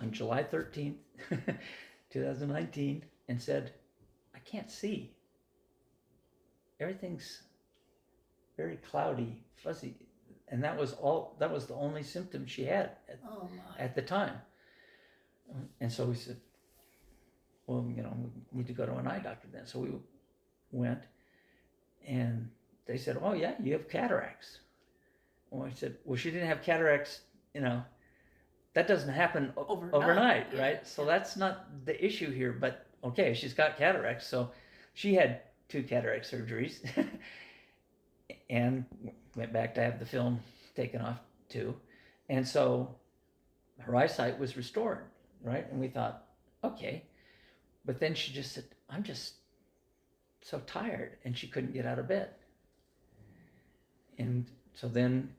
on July 13th, 2019, and said, I can't see. Everything's very cloudy, fuzzy. And that was the only symptom she had Oh my. at the time. And so we said, well, we need to go to an eye doctor then. So we went, and they said, oh yeah, you have cataracts. Well, I said, well, she didn't have cataracts, that doesn't happen overnight, yeah, right? So yeah. that's not the issue here. But okay, she's got cataracts. So she had 2 cataract surgeries and went back to have the film taken off too. And so her eyesight was restored, right? And we thought, okay. But then she just said, I'm just so tired. And she couldn't get out of bed. And so then,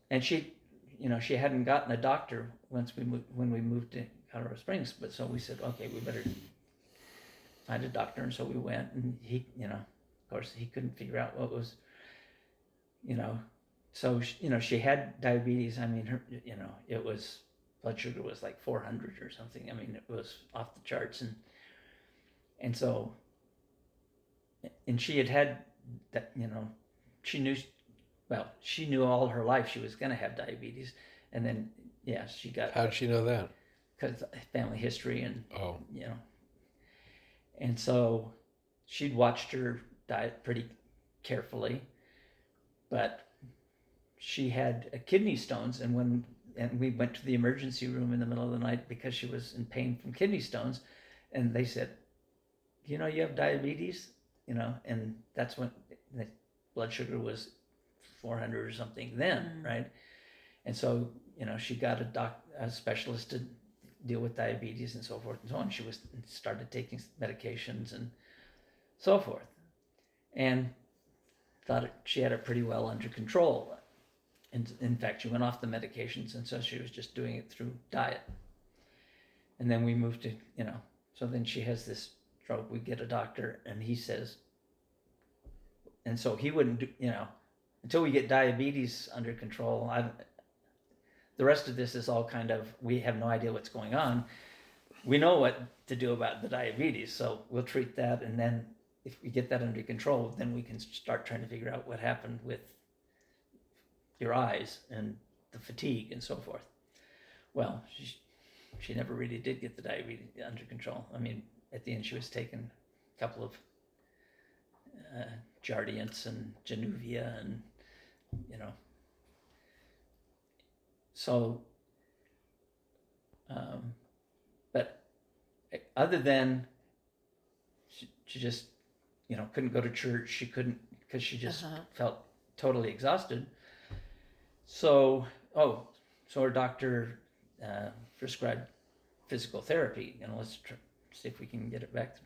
and she hadn't gotten a doctor when we moved to Colorado Springs. But so we said, okay, we better find a doctor. And so we went, and he, of course, he couldn't figure out what was, so, she had diabetes. I mean, her, it was, blood sugar was like 400 or something. I mean, it was off the charts. And so, and she had that, she knew all her life she was going to have diabetes. And then, yeah, she got. How'd she know that? Because family history and, Oh. And so she'd watched her diet pretty carefully, but she had kidney stones. And we went to the emergency room in the middle of the night because she was in pain from kidney stones. And they said, you have diabetes, and that's when the blood sugar was 400 or something then, right? And so, she got a specialist to deal with diabetes and so forth and so on. She started taking medications and so forth, and thought she had it pretty well under control. And in fact, she went off the medications, and so she was just doing it through diet. And then we moved to, so then she has this stroke. We get a doctor, and he says, and so he wouldn't do, until we get diabetes under control. The rest of this is all kind of, we have no idea what's going on. We know what to do about the diabetes, so we'll treat that, and then if we get that under control, then we can start trying to figure out what happened with your eyes and the fatigue and so forth. Well, she never really did get the diabetes under control. I mean, at the end, she was taking a couple of Jardiance and Januvia, and so, but other than she just, couldn't go to church. She couldn't, because she just felt totally exhausted. So her doctor prescribed physical therapy. Let's see if we can get it back to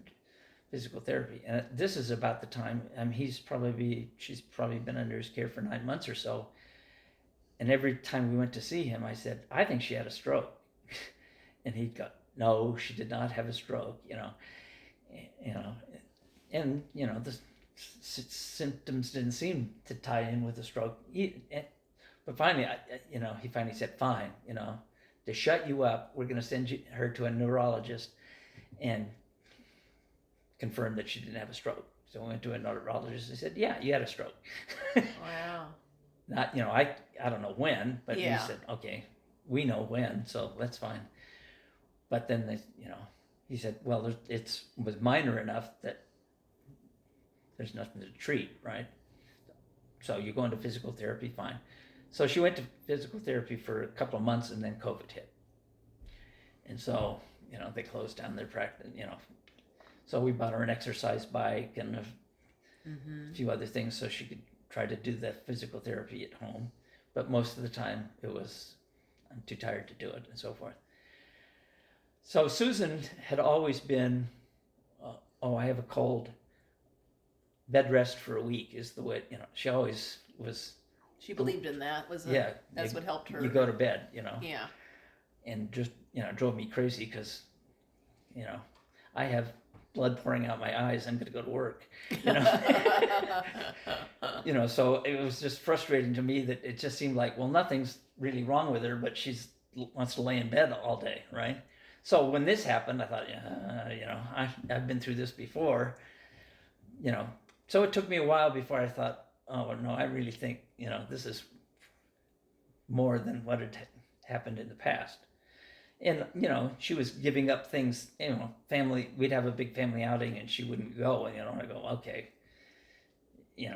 physical therapy. And this is about the time, she's probably been under his care for 9 months or so. And every time we went to see him, I said, I think she had a stroke. And he'd go, no, she did not have a stroke, and, the symptoms didn't seem to tie in with the stroke. But finally, he finally said, fine, to shut you up, we're going to send her to a neurologist and confirm that she didn't have a stroke. So we went to a neurologist and said, yeah, you had a stroke. Wow. Not, I don't know when, but Yeah. he said, okay, we know when, so that's fine. But then he said, well, it was minor enough that there's nothing to treat, right? So you're going to physical therapy, fine. So she went to physical therapy for a couple of months, and then COVID hit. And so, they closed down their practice, So we bought her an exercise bike and a few other things so she could try to do the physical therapy at home. But most of the time it was, I'm too tired to do it, and so forth. So Susan had always been, I have a cold. Bed rest for a week is the way, she always was. She believed in that. That's what helped her. You go to bed, Yeah. And just, drove me crazy because, I have blood pouring out my eyes. I'm going to go to work, So it was just frustrating to me that it just seemed like, well, nothing's really wrong with her, but she's wants to lay in bed all day, right? So when this happened, I thought, I've been through this before, So it took me a while before I thought, oh no, I really think this is more than what had happened in the past. And she was giving up things. Family. We'd have a big family outing, and she wouldn't go. And I go, okay.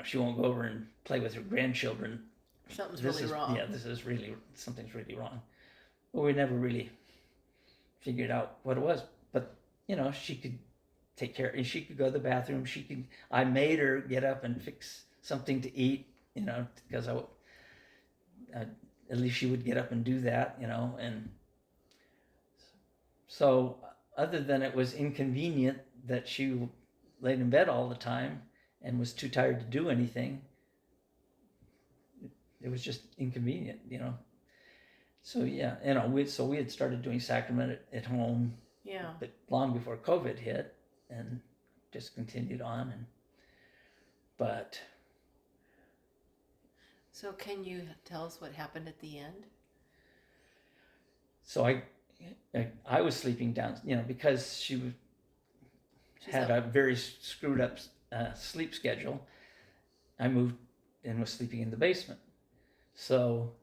She won't go over and play with her grandchildren. Something's really wrong. Yeah, something's really wrong. But we never really figured out what it was. But she could take care, and she could go to the bathroom. I made her get up and fix something to eat. Because at least she would get up and do that. And so other than it was inconvenient that she laid in bed all the time and was too tired to do anything, it was just inconvenient, So yeah, we had started doing sacrament at home, but long before COVID hit, and just continued on. So can you tell us what happened at the end? So I was sleeping down, because she's had a very screwed up sleep schedule. I moved and was sleeping in the basement. So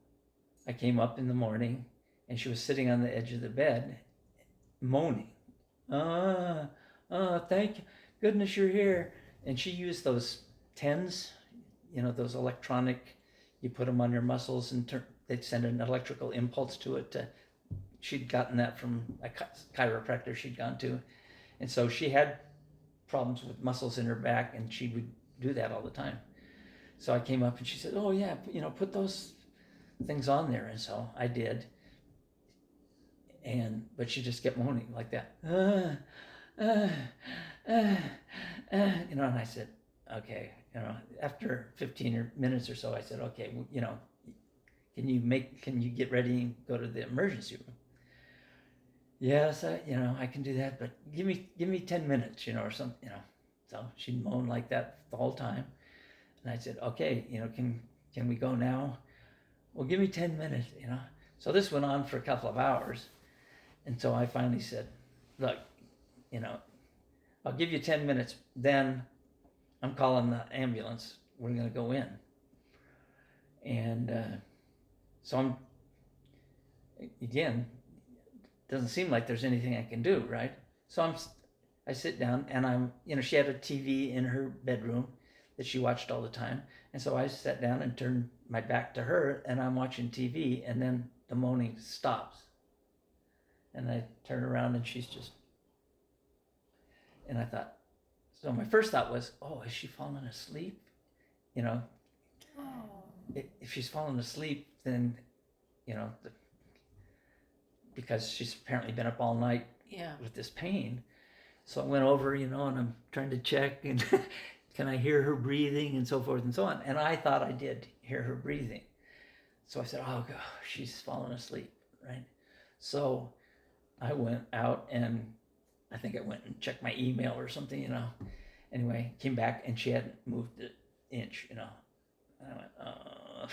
I came up in the morning, and she was sitting on the edge of the bed, moaning. Thank goodness you're here. And she used those TENS, those electronic, you put them on your muscles and they'd send an electrical impulse to it. She'd gotten that from a chiropractor she'd gone to. And so she had problems with muscles in her back, and she would do that all the time. So I came up and she said, oh yeah, put those things on there. And so I did. But she just kept moaning like that. And I said, okay, after 15 minutes or so, I said, okay, can you get ready and go to the emergency room? Yes, I can do that, but give me 10 minutes, or something, So she'd moan like that the whole time. And I said, okay, can we go now? Well, give me 10 minutes, So this went on for a couple of hours. And so I finally said, look, I'll give you 10 minutes, then I'm calling the ambulance. We're going to go in. And so doesn't seem like there's anything I can do, right? So I sit down, and she had a TV in her bedroom that she watched all the time. And so I sat down and turned my back to her, and I'm watching TV, and then the moaning stops. And I turn around, and she's just, and I thought, so my first thought was, oh, has she fallen asleep? If she's fallen asleep, then, because she's apparently been up all night with this pain. So I went over, and I'm trying to check, and can I hear her breathing, and so forth and so on. And I thought I did hear her breathing. So I said, oh, God, she's fallen asleep, right? So I went out, and I think I went and checked my email or something, Anyway, came back, and she hadn't moved an inch, And I went, oh.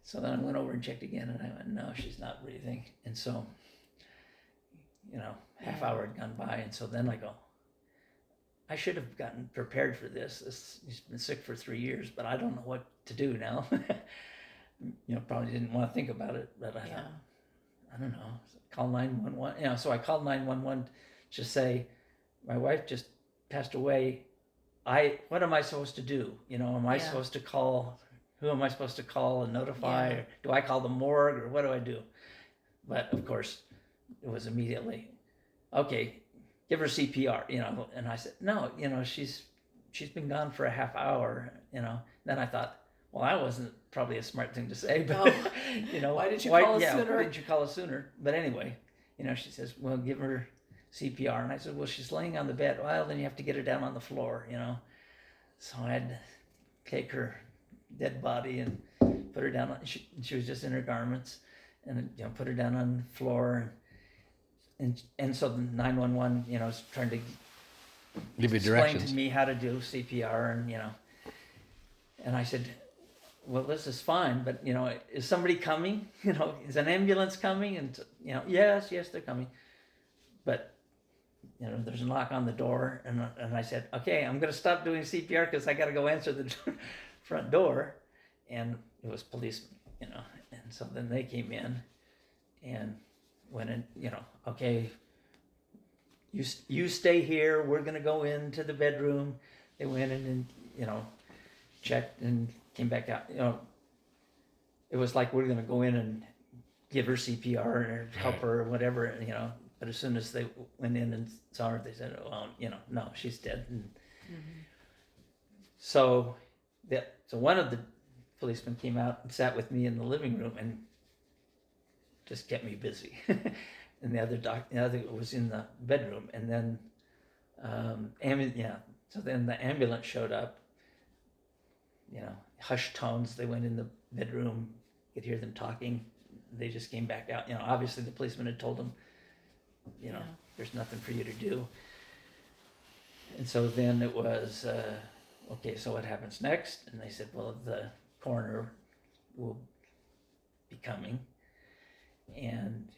So then I went over and checked again, and I went, no, she's not breathing. And so, half hour had gone by, and so then I go, I should have gotten prepared for this. He's been sick for 3 years, but I don't know what to do now. Probably didn't want to think about it, but I thought, I don't know, call 911. So I called 911 to say, my wife just passed away. What am I supposed to do? Am I supposed to call? Who am I supposed to call and notify? Or do I call the morgue, or what do I do? But of course, it was immediately, okay, give her CPR, And I said, no, she's been gone for a half hour, Then I thought, well, that wasn't probably a smart thing to say, but why did you call us sooner? Why didn't you call us sooner? But anyway, she says, well, give her CPR. And I said, well, she's laying on the bed. Well, then you have to get her down on the floor, So I had to take her dead body and put her down. She was just in her garments, and put her down on the floor. And so the 911, is trying to give you explain directions to me how to do CPR, and I said, well, this is fine, but, is somebody coming? Is an ambulance coming? And, yes, they're coming. But, there's a knock on the door, and I said, okay, I'm going to stop doing CPR because I got to go answer the front door. And it was policemen, and so then they came in and went in, okay, you stay here. We're going to go into the bedroom. They went in and, checked and came back out. It was like we're going to go in and give her CPR or help her or whatever, But as soon as they went in and saw her, they said, well, no, she's dead. And so one of the policemen came out and sat with me in the living room and just kept me busy. And the other was in the bedroom. And then, so then the ambulance showed up, hushed tones. They went in the bedroom, could hear them talking. They just came back out. Obviously the policeman had told them, there's nothing for you to do. And so then it was, okay, so what happens next? And they said, well, the coroner will be coming. And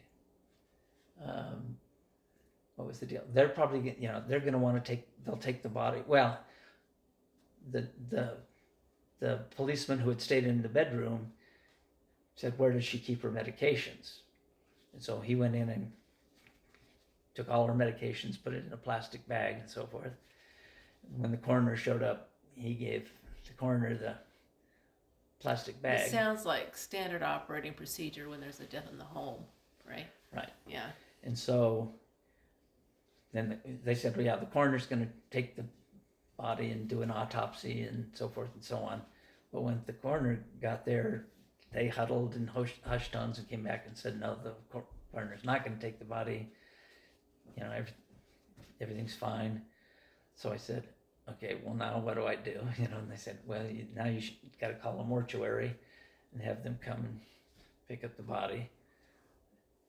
what was the deal? They're probably, they're going to want to they'll take the body. Well, the policeman who had stayed in the bedroom said, where does she keep her medications? And so he went in and took all her medications, put it in a plastic bag and so forth. When the coroner showed up, he gave the coroner the plastic bag. It sounds like standard operating procedure when there's a death in the home, right? Right. Yeah. And so then they said, well, yeah, the coroner's going to take the body and do an autopsy and so forth and so on. But when the coroner got there, they huddled in hushed tones and came back and said, no, the coroner's not going to take the body. Everything's fine. So I said, okay, well, now what do I do? And they said, well, now you got to call a mortuary and have them come and pick up the body.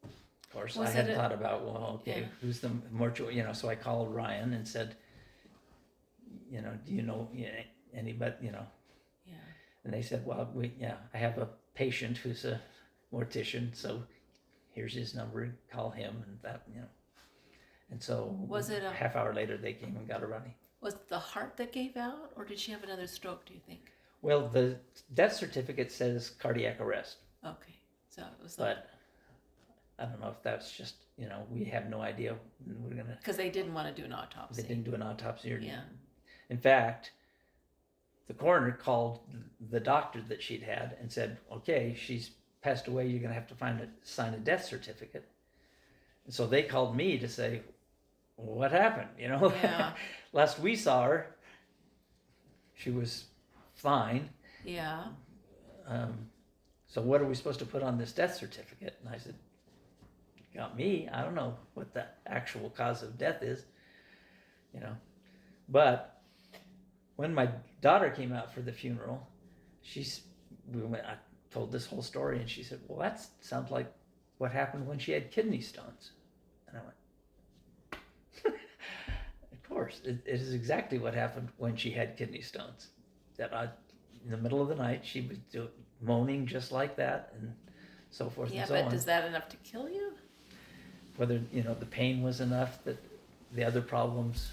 Of course, I had thought about, well, okay, yeah. Who's the mortuary? So I called Ryan and said, do you know anybody, Yeah. And they said, well, I have a patient who's a mortician, so here's his number, call him, and that, And so was it a half hour later they came and got her running. Was it the heart that gave out, or did she have another stroke, do you think? Well, the death certificate says cardiac arrest. Okay, so it was. But I don't know if that's just, we have no idea. We're gonna. Because they didn't want to do an autopsy. They didn't do an autopsy. Yeah. In fact, the coroner called the doctor that she'd had and said, okay, she's passed away. You're going to have to sign a death certificate. And so they called me to say, what happened? Yeah. Last we saw her, she was fine. Yeah. So what are we supposed to put on this death certificate? And I said, got me. I don't know what the actual cause of death is, But when my daughter came out for the funeral, I told this whole story, and she said, well, that sounds like what happened when she had kidney stones. And I went, of course, it is exactly what happened when she had kidney stones. In the middle of the night, she was moaning just like that, and so forth and so on. Yeah, but is that enough to kill you? Whether, the pain was enough, that the other problems